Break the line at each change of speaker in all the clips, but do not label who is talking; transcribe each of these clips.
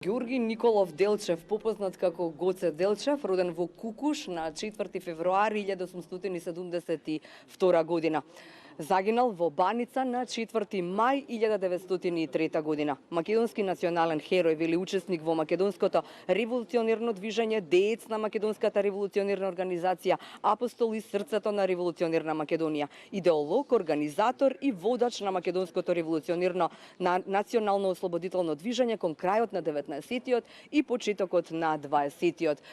Георги Николов Делчев, попознат како Гоце Делчев, роден во Кукуш на 4 февруари 1872 година. Загинал во Баница на 4 мај 1903 година. Македонски национален херој, вели учесник во македонското револуционерно движење, деец на македонската револуционерна организација, апостол и срцето на револуционерна Македонија, идеолог, организатор и водач на македонското револуционерно национално ослободително движење кон крајот на 19-тиот и почетокот на 20-тиот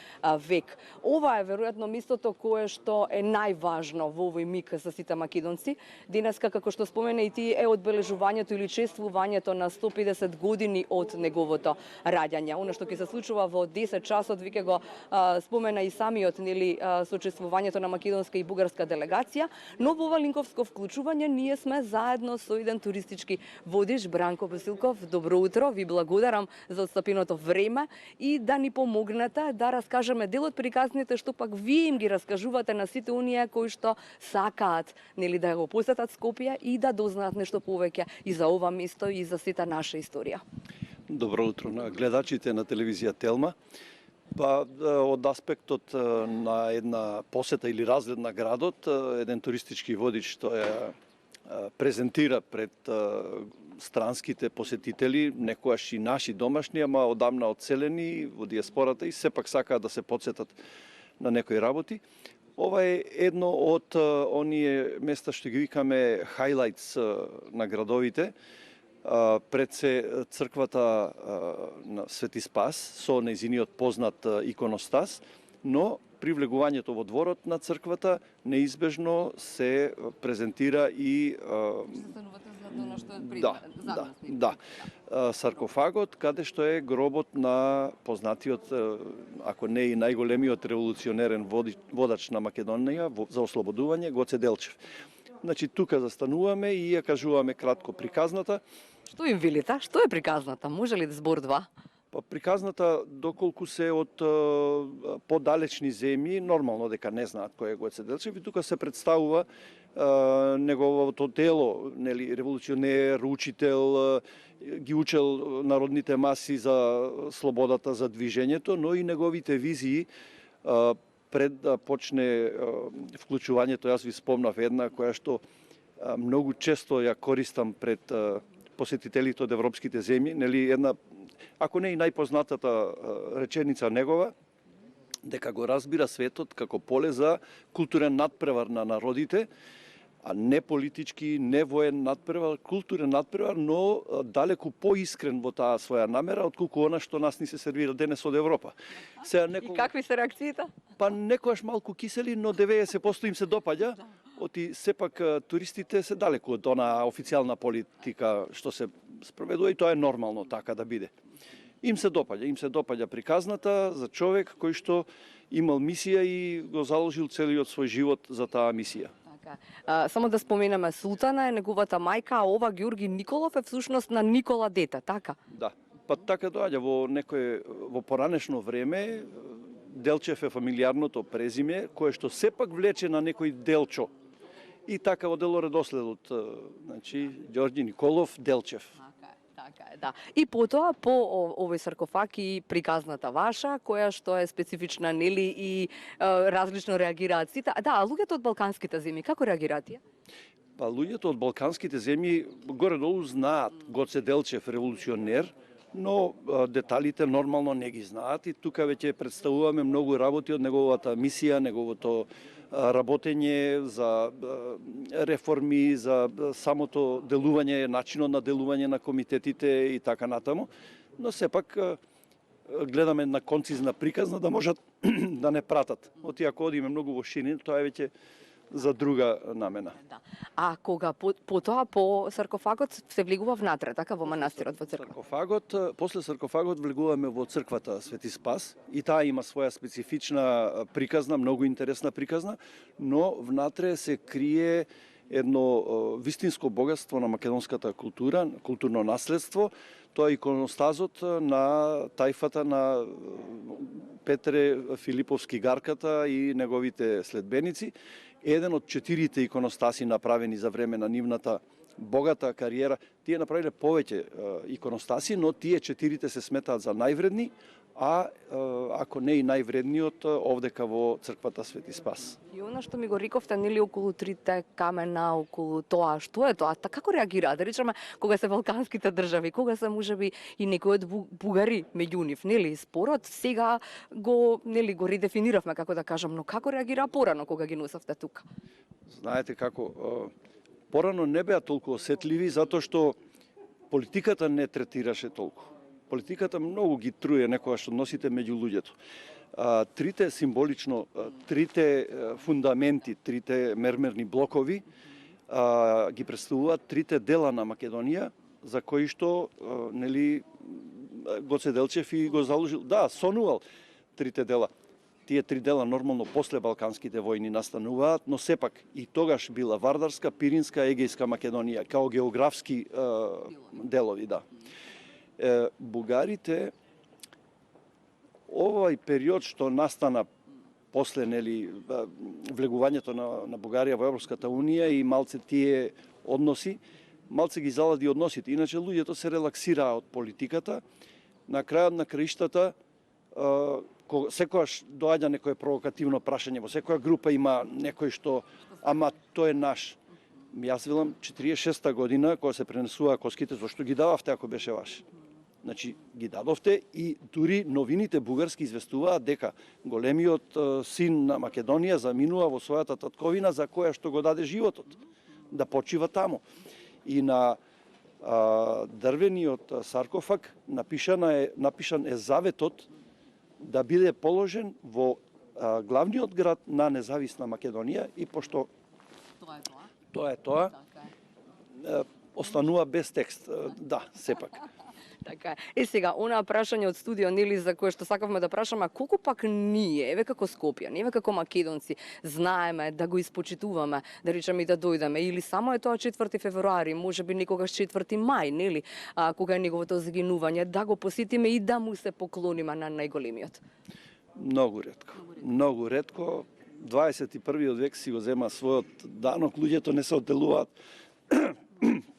век. Ова е веројатно местото кое што е најважно во овој миг за сите македонци. Денеска, како што спомена и ти, е одбележувањето или чествувањето на 150 години од неговото раѓање. Оно што ќе се случува во 10 часот, веќе го спомена и самиот, нели, со чествувањето на македонска и бугарска делегација, но во ова линковско вклучување ние сме заедно со еден туристички водиш, Бранко Басилков. Добро утро, ви благодарам за отстапеното време и да ни помогнете да раскажеме дел од приказните што пак вие им ги раскажувате на сите оние кои што сакаат, нели, да го посетат Скопје и да дознаат нешто повеќе и за ова место и за сета наша историја.
Добро утро на гледачите на телевизија Телма. Од аспектот на една посета или разглед на градот, еден туристички водич што ја презентира пред странските посетители, некојаш и наши домашни, ама одамна одселени во диаспората и сепак сакаат да се потсетат на некои работи. Ова е едно од оние места што ги викаме хайлайтс на градовите. Пред се црквата на Свети Спас со нејзиниот познат иконостас, но при влегувањето во дворот на црквата неизбежно се презентира и саркофагот, каде што е гробот на познатиот, ако не и најголемиот револуционерен водач на Македонија за ослободување, Гоце Делчев. Значи, тука застануваме и ја кажуваме кратко приказната.
Што им велите? Што е приказната? Може ли да збор два?
Приказната, доколку се од подалечни земји, нормално дека не знаат кој е Гоце Делчев и тука се представува неговото дело, нели, револуционер, учител, ги учел народните маси за слободата, за движењето, но и неговите визии пред да почне вклучувањето. Јас ви спомнав една која што многу често ја користам пред посетителите од европските земји, нели, една, ако не и најпознатата реченица негова, дека го разбира светот како поле за културен надпревар на народите, а не политички, не воен надпревар, културен надпревар, но далеку поискрен во таа своја намера, отколку она што нас ни се сервира денес од Европа.
И какви се реакциите?
Некојаш малку кисели, но 90% им се допаѓа. Оти сепак туристите се далеку од она официјална политика што се спроведува и тоа е нормално така да биде. Им се допаѓа приказната за човек кој што имал мисија и го заложил целиот свој живот за таа мисија.
Само да споменеме, Султана е неговата мајка, а ова Георги Николов е всушност на Никола дете, така?
Да, така доаѓа во поранешно време. Делчев е фамилијарното презиме, кое што сепак влече на некој Делчо. И така одело редоследот, значи, Ѓорѓи Николов Делчев.
Така е, да. И потоа, по овој саркофаг и приказната ваша, која што е специфична, нели, и различно реагираат сите. Да, луѓето од балканските земји, како реагираат тие?
Луѓето од балканските земји горе-долу знаат Гоце Делчев револуционер, но деталите нормално не ги знаат и тука веќе представуваме многу работи од неговата мисија, неговото работење за реформи, за самото делување, начинот на делување на комитетите и така натаму, но сепак гледаме на концизна приказна да можат да не пратат. Оти ако одиме многу во ширина, тоа е веќе за друга намена.
Да. А кога потоа по саркофагот се влегува внатре, така, во манастирот, во црква?
После саркофагот влегуваме во црквата Свети Спас и таа има своја специфична приказна, многу интересна приказна, но внатре се крие едно вистинско богатство на македонската култура, културно наследство. Тоа е иконостазот на тајфата на Петре Филиповски Гарката и неговите следбеници. Еден од 4 иконостаси направени за време на нивната богата кариера. Тие направиле повеќе иконостаси, но тие 4 се сметаат за највредни, а ако не и највредниот овдека во црквата Свети Спас.
И она што ми го рековте, нели околу трите камена, околу тоа, што е тоа? Како реагираат? Да речеме, кога се балканските држави, кога се можеби и некои од бугари меѓу нив, нели? Спорот сега го редефиниравме, како да кажам, но како реагираа порано кога ги носевте тука?
Знаете како, порано не беа толку осетливи затоа што политиката не третираше толку. Политиката многу ги труе некогаш односите меѓу луѓето. Трите символично, трите фундаменти, трите мермерни блокови ги представуваат трите дела на Македонија за кои што нели Гоце Делчев и го заложил, да, сонувал трите дела. Тие три дела нормално после балканските војни настануваат, но сепак и тогаш била Вардарска, Пиринска, Егејска Македонија као географски делови, да. Бугарите овој период што настана после нели влегувањето на Бугарија во Европската унија и малце тие односи, малце ги залади односите. Иначе луѓето се релаксираа од политиката. На крајот на краиштата секогаш доаѓа некое провокативно прашање, во секоја група има некој што ама тој е наш. Јас велам 46-та година кога се пренесуваа коските, зошто ги дававте ако беше ваш? Значи, ги дадовте и дури новините бугарски известуваат дека големиот син на Македонија заминува во својата татковина за која што го даде животот, да почива тамо. И на дрвениот саркофаг напишан е заветот да биде положен во главниот град на независна Македонија и пошто тоа е тоа, останува без текст. Да, сепак.
Така е. Сега, онаа прашање од студио, нели, за кое што сакавме да прашаме, колку пак ние, еве како Скопјани, еве како македонци, знаеме да го испочитуваме, да речеме и да дојдеме, или само е тоа 4 февруари, можеби некогаш 4 мај, нели, кога е неговото загинување, да го посетиме и да му се поклониме на најголемиот?
Многу ретко. Многу ретко. 21. век си го зема својот данок, луѓето не се одделуваат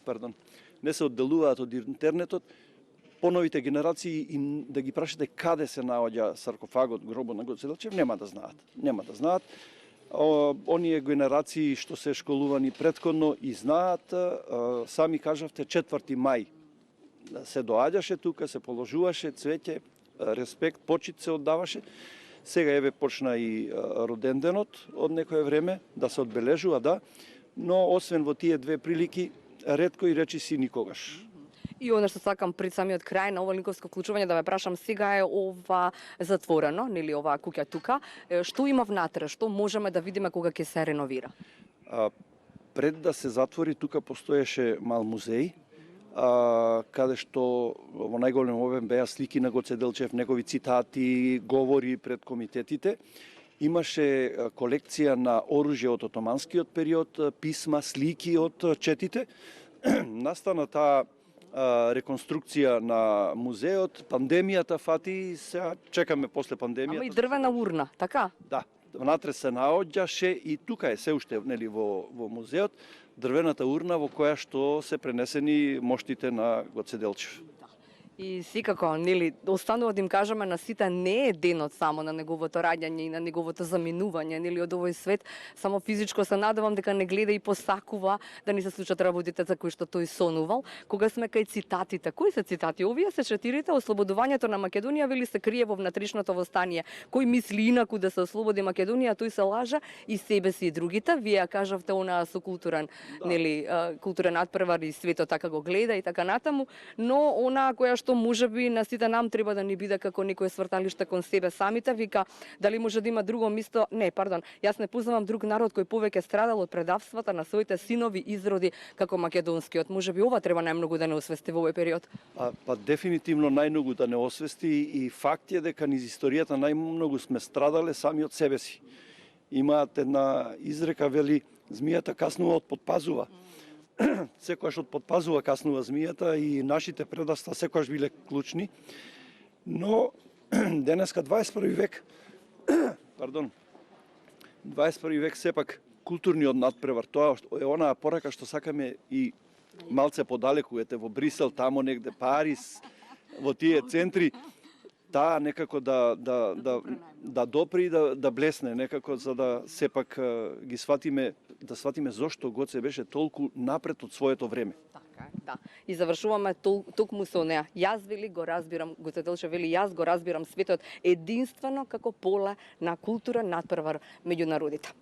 пардон, не се одделуваат од интернетот. Поновите генерации и да ги прашате каде се наоѓа саркофагот, гробот на Гоце Делчев, нема да знаат. Нема да знаат. Оние генерации што се школувани претходно и знаат, сами кажавте 4 мај се доаѓаше тука, се положуваше цвеќе, респект, почит се оддаваше. Сега еве почна и роден денот од некое време да се одбележува, да, но освен во тие две прилики, ретко и речиси никогаш.
И она што сакам пред самиот крај на ова линковско вклучување да ве прашам, сега е ова затворено, нели оваа куќа тука, што има внатре, што можеме да видиме кога ќе се реновира?
Пред да се затвори тука постоеше мал музеј, каде што во најголем обем беа слики на Гоце Делчев, негови цитати, говори пред комитетите. Имаше колекција на оружје од отоманскиот период, писма, слики од четите. Настана таа реконструкција на музеот, пандемијата фати, сега чекаме после пандемијата.
Ама и дрвена урна, така?
Да, внатре се наоѓаше и тука е се уште нели во музеот дрвената урна во која што се пренесени моштите на Гоце Делчев.
И секако, нели, останува да им кажеме на сите, не е денот само на неговото раѓање и на неговото заминување, нели, од овој свет, само физичко се надевам дека не гледа и посакува да ни се случат работите за кои што тој сонувал. Кога сме кај цитатите, кои се цитати? Овие се 4, ослободувањето на Македонија вели се крие во внатрешното востание. Кој мисли инаку да се ослободи Македонија, тој се лажа и себе си и другите. Вие кажавте онаа со културен, нели, културен надпревар и светот така го гледа и така натаму, но онаа која што можеби на сите нам треба да ни биде како некое сврталиште кон себе самите, вика дали може да има друго место, јас не познавам друг народ кој повеќе страдал од предавствата на своите синови изроди како македонскиот. Можеби ова треба најмногу да не освести во овој период.
Па дефинитивно најмногу да не освести и факт е дека низ историјата најмногу сме страдале сами од себе си. Имаат една изрека, вели, змијата каснува од подпазува. Секојаш од подпазува каснува змијата и нашите предавства секојаш биле клучни. Но денеска 21 век, 21 век сепак културниот надпревар, тоа е онаа порака што сакаме и малце подалеку, ете во Брисел, тамо негде Париз, во тие центри, таа некако да допри и да блесне некако, за да сепак ги сватиме, да сватиме зошто Гоце беше толку напред од своето време.
Така е, да. И завршуваме токму со неа. Јас вели го разбирам, Гоце Делчев вели, јас го разбирам светот единствено како поле на култура надпревар меѓу народите.